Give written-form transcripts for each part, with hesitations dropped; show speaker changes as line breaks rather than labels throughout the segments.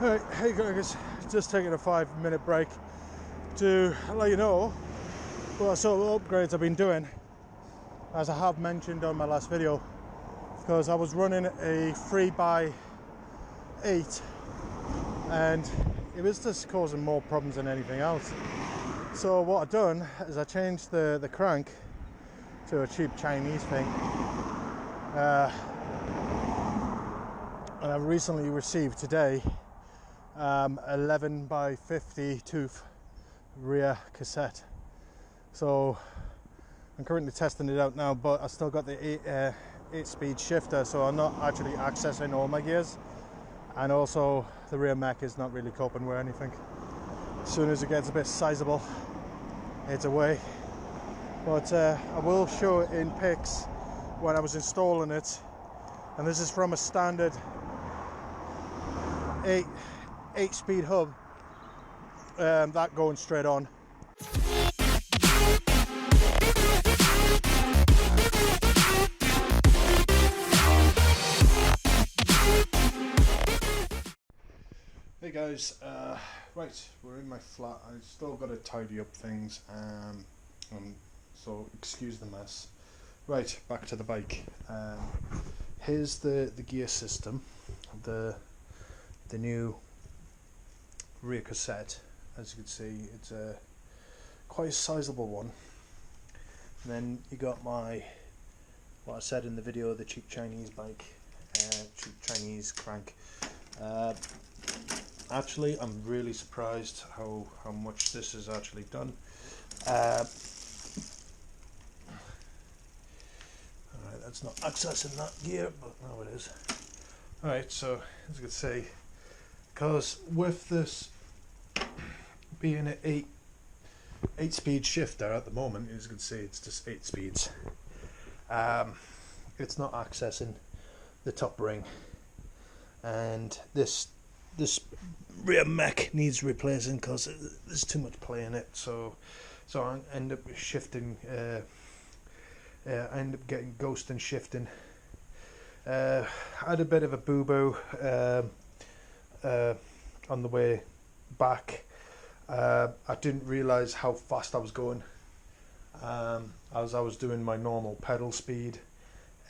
Alright, hey guys, just taking a 5-minute break to let you know what sort of upgrades I've been doing, as I have mentioned on my last video, because I was running a 3x8 and it was just causing more problems than anything else. So what I've done is I changed the crank to a cheap Chinese thing, and I've recently received today 11x50 tooth rear cassette. So I'm currently testing it out now, but I still got the 8-speed shifter, so I'm not actually accessing all my gears, and also the rear mech is not really coping with anything. As soon as it gets a bit sizable, it's away. But I will show it in pics when I was installing it, and this is from a standard 8-speed hub, that going straight on. Hey guys, right, we're in my flat. I still got to tidy up things, so excuse the mess. Right, back to the bike. Here's the gear system, the new rear cassette. As you can see, it's a quite a sizable one. And then you got what I said in the video, the cheap Chinese bike, cheap Chinese crank. Actually, I'm really surprised how much this is actually done. Alright, that's not accessing that gear, but now it is. Alright, so as you can see, because with this being an 8-speed shifter at the moment, as you can see, it's just 8 speeds. It's not accessing the top ring, and this rear mech needs replacing because there's too much play in it. So I end up shifting. I end up getting ghost and shifting. I had a bit of a boo-boo on the way back. I didn't realise how fast I was going, as I was doing my normal pedal speed,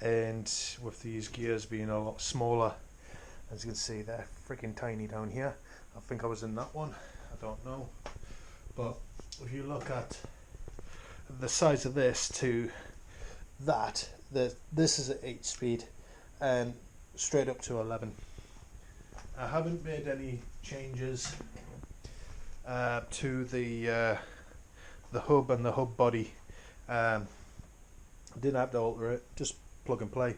and with these gears being a lot smaller, as you can see they're freaking tiny down here. I think I was in that one, I don't know, but if you look at the size of this to that, this is at 8 speed and straight up to 11. I haven't made any changes to the hub and the hub body. Didn't have to alter it, just plug and play.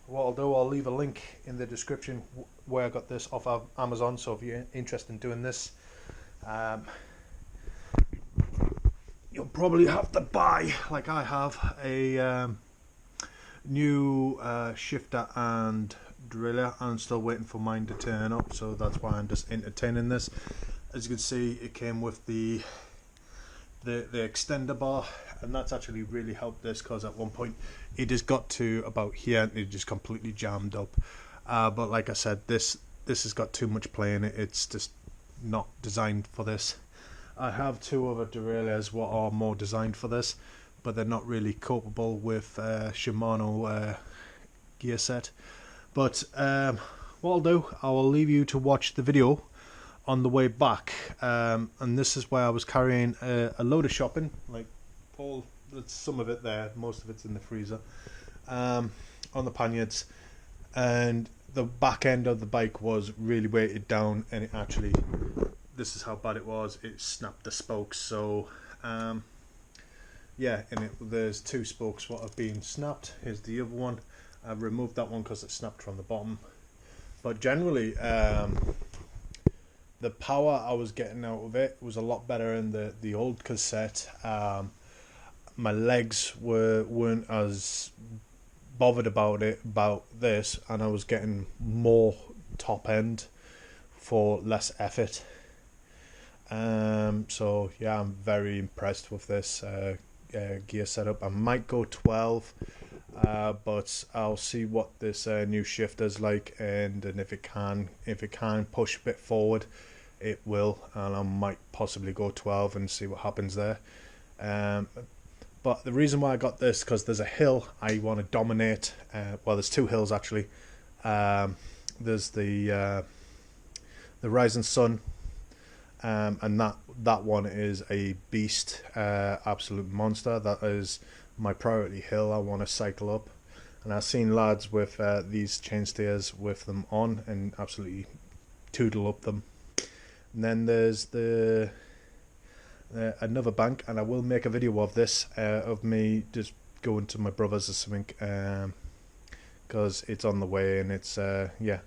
What I'll do, I'll leave a link in the description where I got this off of Amazon, so if you're interested in doing this, you'll probably have to buy, like I have, a new shifter and driller. I'm still waiting for mine to turn up, so that's why I'm just entertaining this. As you can see, it came with the extender bar, and that's actually really helped this, because at one point it just got to about here and it just completely jammed up. But like I said, this has got too much play in it. It's just not designed for this. I have 2 other derailleurs what are more designed for this, but they're not really capable with Shimano gear set. But what I'll do, I will leave you to watch the video on the way back, and this is where I was carrying a load of shopping, like some of it there, most of it's in the freezer, on the panniers, and the back end of the bike was really weighted down, and it actually, this is how bad it was, it snapped the spokes. So yeah, and there's 2 spokes what have been snapped. Here's the other one. I've removed that one because it snapped from the bottom, but generally the power I was getting out of it was a lot better in the old cassette. My legs weren't as bothered about this, and I was getting more top end for less effort. So yeah, I'm very impressed with this gear setup. I might go 12. but I'll see what this new shifter's like, and if it can push a bit forward, it will, and I might possibly go 12 and see what happens there. But the reason why I got this, because there's a hill I want to dominate. Well, there's two hills actually. There's the Rising Sun, and that one is a beast, absolute monster. That is my priority hill I want to cycle up, and I've seen lads with these chain steers with them on and absolutely toodle up them. And then there's the another bank, and I will make a video of this, of me just going to my brother's or something, because it's on the way, and it's yeah,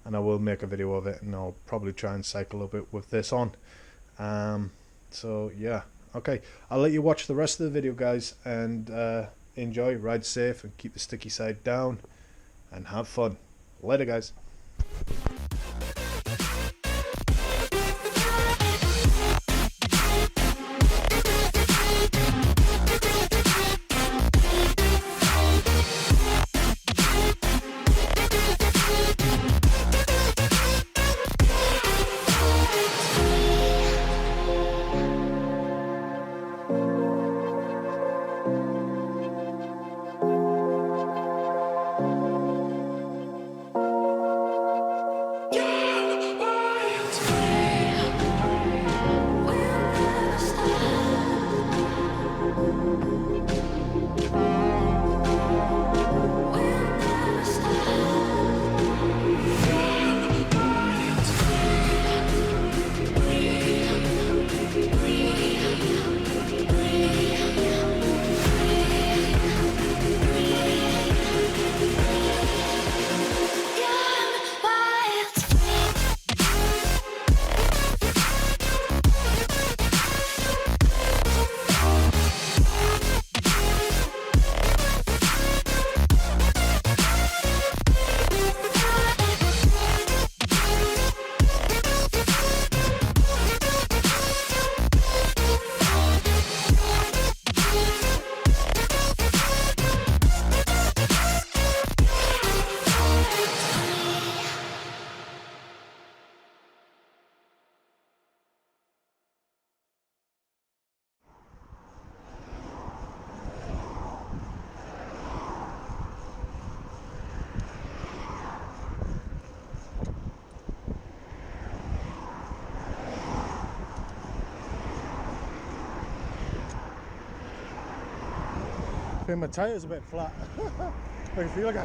and I will make a video of it, and I'll probably try and cycle up it with this on. So yeah, okay, I'll let you watch the rest of the video, guys, and enjoy, ride safe, and keep the sticky side down, and have fun. Later, guys. I think my tyre's a bit flat. I feel like